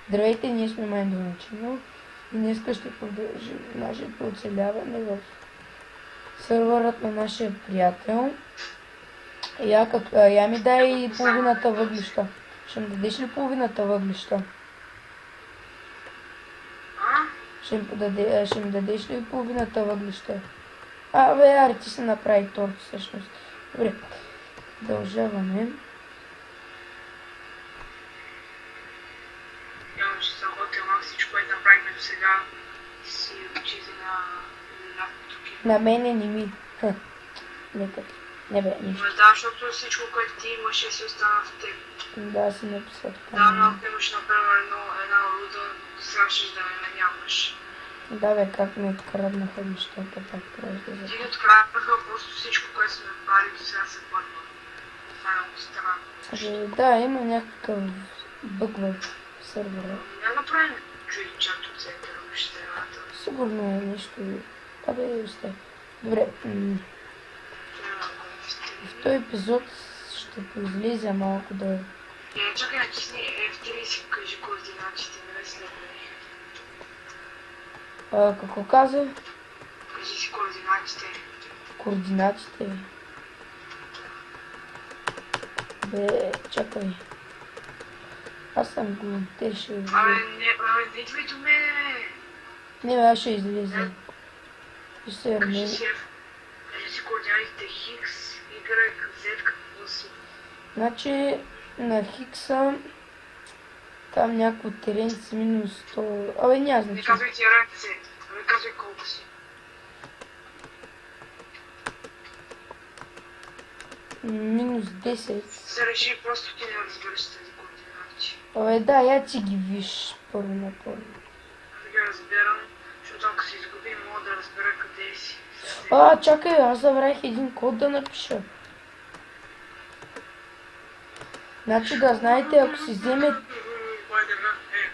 Здравейте, ние сме Майндоначино и днес ще продължим нашето оцеляване в сървърът на нашия приятел. Я ми дай половината въглища. Ще ми дадеш ли половината въглища? Ще ми дадеш ли половината въглища? Аре, ти се направи торт всъщност. Добре, продължаваме. Явно ще съм готвила всичко, което направихме до сега и си учили на тук. На мене не ми. Нека. Не бе, нищо. Да, защото всичко, което ти имаше, си остана в теб. Да, си написал така. Да, но ако имаш, например, една руда, сега ще да не нямаш. Да бе, как ми откраднаха нещата, пак трябва да Ти запомня. откраднаха просто всичко, което сме правили до сега се върна. Това е много странно. Да, има някакъв бъг в сървъра. Не направим чуди чат от центъра в щената. Сигурно е нещо. Абе, остави. Добре, в този епизод ще поизлиза малко да... Чакай, натисни F3 и си кажи координатите, не следвай. Какво каза? Кажи си координатите. Координатите. Бе, чакай. Аз съм го теше. Не идвай до мене. Не, бе, аз ще излиза. Ще се Кажи армени. си координатите Хикс, Y, Z, какво си. Значи на Хикса там някакво терен с минус 100... Абе, няма Не значение. казвай ти ръце, не казвай колко си. Минус 10. Се реши, просто ти не разбираш тези координати. Абе, да, я ти ги виж първо на първо. Не ги разбирам, защото ако се изгубим, мога да разбера къде си. Чакай, аз забравих един код да напиша. Значи да знаете, ако си вземе...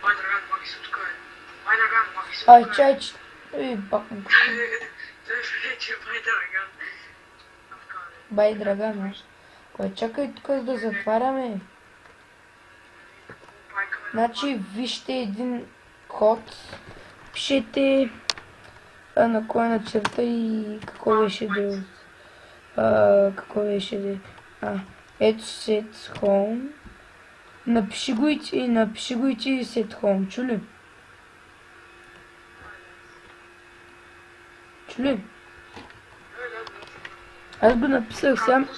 Байдраган, маги се откъде. Байдраган, маги се откъде. чай, че... Бак му. Той вече Байдраган. Бай, Драгана. Чакай тук да затваряме. Значи, вижте един код. Пишете на кой на черта и какво беше да... какво беше да... Ето set home. Напиши го и ти set home. Чули? Чули? Аз го написах сам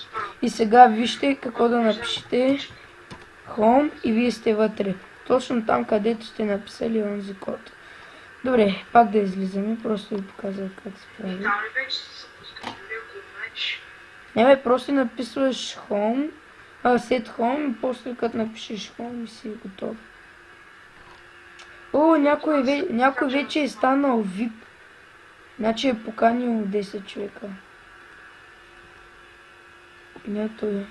и сега вижте какво да напишете. Home и вие сте вътре. Точно там, където сте написали онзи код. Добре, пак да излизаме. Просто ви показвам как се прави. Там ли вече се пускаш, дали го знаеш? Не бе, просто написваш home, set home и после като напишеш home и си готов. Някой вече е станал VIP. Значи е поканил 10 човека. Не той. Или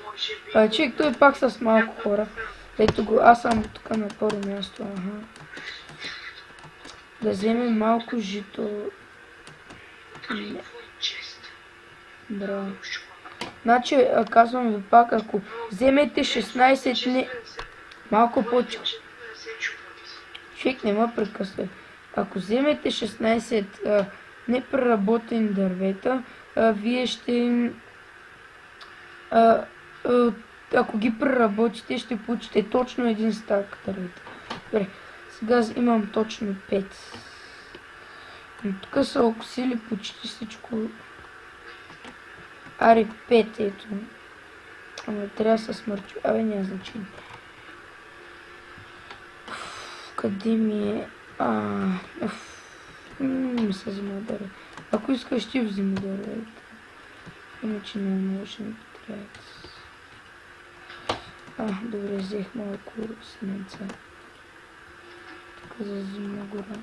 може би... Човек, той е пак с малко хора. Ето го, аз съм тук на първо място. Да вземем малко жито. Браво. Значи, казвам ви пак, ако вземете 16 не... Малко по-чу. Човек не ме прекъсва. Ако вземете 16 непреработени дървета, вие ще... ако ги преработите, ще получите точно един стак дървета. Добре, сега имам точно 5. Но тук са окосили почти всичко. Аре, 5, ето. Ама трябва да се смърчи. Абе, няма значение. Къде ми е? Не се взима дървета. Ако искаш, ти взима дървета. Иначе не ще ми трябват. Добре, взех малко сменца. Тук за зимна гора.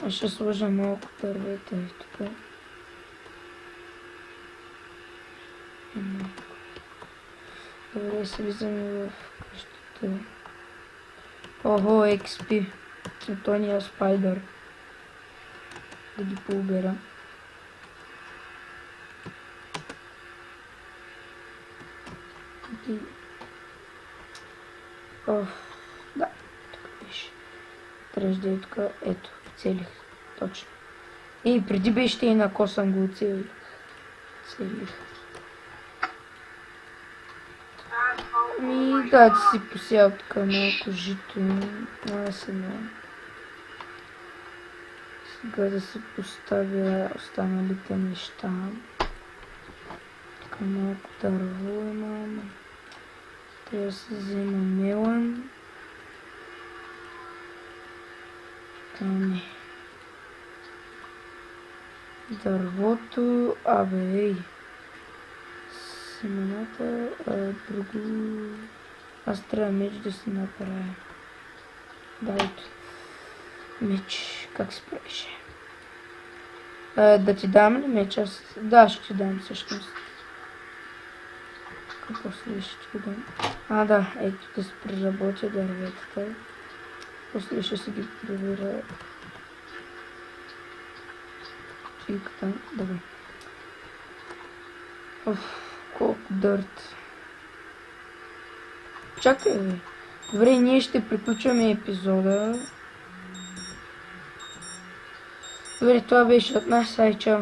Аз ще сложа малко дървета и тук. Добре, слизаме в къщата. Ого, XP. Антония Спайдър. Да ги поубера. ти... Оф, да, тук беше. Трябваше да е тук, ето, целих, точно. И преди беше и на косъм го оцелих. Целих. Да, ти си посял тук малко жито, няма се много. Сега да се поставя останалите неща. Тук малко дърво имам. Трябва да се взема мелан. Не. Дървото, ей. Семената, друго... Аз трябва меч да си направя. Да, ето. Меч, как се правеше? Да ти дам ли меч? Да, ще ти дам всъщност. После ще ти дам. Да, ето да се преработя дърветата. После ще си ги проверя. Чиката, добре. Колко дърт. Чакай, бе. Добре, ние ще приключваме епизода. Добре, това беше от нас. Ай, чао.